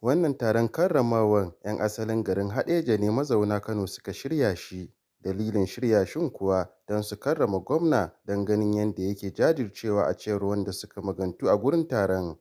Wannan taron karramawar 'yan asalin garin Haɗeja ne mazauna Kano suka shirya shi. Dalilin shirya shin kuwa don su karrama gwamna don ganin yadda yake jajircewa a cewar wanda suka magantu a gurin taron.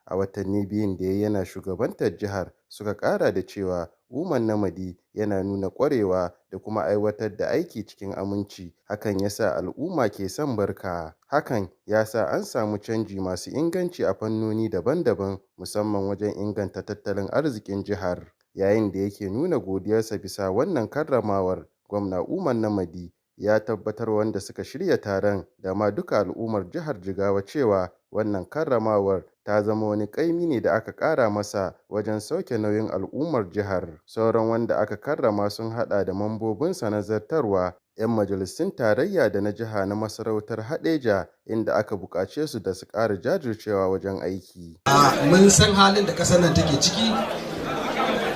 A watanni biyun da yana shugabantar jihar suka ƙara da cewa Umar Namadi yana nuna ƙwarewa da kuma aiwatar da aiki cikin aminci, hakan ya sa al'umma ke son barka. Hakan ya sa an samu canji masu inganci a fannoni daban-daban, musamman wajen inganta tattalin arzikin jihar. Yayin da yake nuna godiyarsa bisa wannan karramawar, gwamna Umar Namadi ya tabbatar wanda suka shirya taron da ma duka al'ummar jihar Jigawa cewa wannan karramawar ta zama wani ƙaimi ne da aka ƙara masa wajen sauke nauyin al'ummar jihar. Sauran wanda aka karrama sun haɗa da mambobinsa na zartarwa, 'yan majalisun tarayya da na jiha na masarautar Haɗeja, inda aka buƙace su da su ƙara jajircewa wajen aiki. Mun san halin da ƙasar nan take ciki,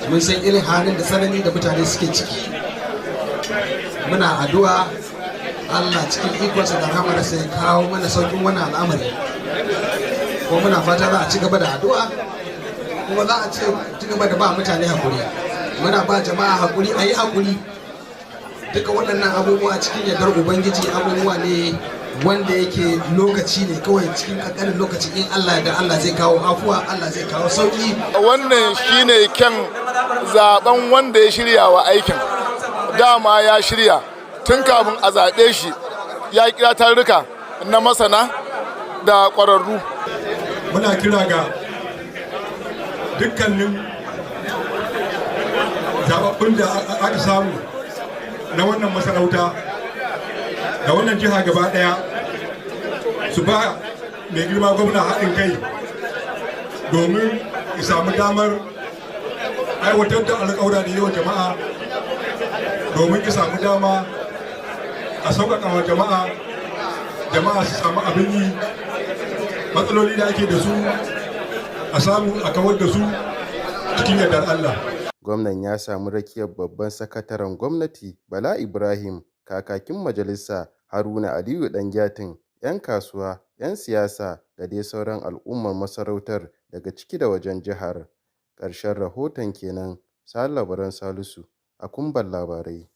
mun san irin halin da tsanani da mutane suke ciki. Muna addu'a Allah cikin ikonsa da rahamarsa ya kawo mana sauƙin wannan al'amari. Kuma muna fata za a ci gaba da addu'a, kuma za a ci gaba da ba mutane hakuri. Muna ba jama'a hakuri, a yi hakuri. Duka waɗannan abubuwa cikin yardar Ubangiji abubuwa ne wanda yake lokaci ne kawai, cikin ƙanƙanin lokaci in Allah da Allah zai kawo afuwa, Allah zai kawo sauƙi. Wannan shine kyan zaben wanda ya shirya wa aikin. Dama ya shirya tun kafin a zaɓe shi, ya kira tarurruka na masana da ƙwararru. Muna kira ga dukkanin zaɓaɓɓun da aka samu na wannan masarauta da wannan jiha gaba ɗaya su ba mai girma gwamna haɗin kai domin ya samu damar aiwatar da alƙawura da yawan jama'a, domin ya samu dama a sauƙaƙa wa jama'a su samu abin yi, matsaloli da ake da su a samu a kawar da su cikin yardar Allah. Gwamnan ya samu rakiyar babban sakataren gwamnati Bala Ibrahim, kakakin majalisa Haruna Aliyu Ɗangiyatin, 'yan kasuwa, 'yan siyasa da dai sauran al'ummar masarautar daga ciki da wajen jihar. Ƙarshen rahoton kenan. Salisu Labaran Salisu a Kumbar Labarai.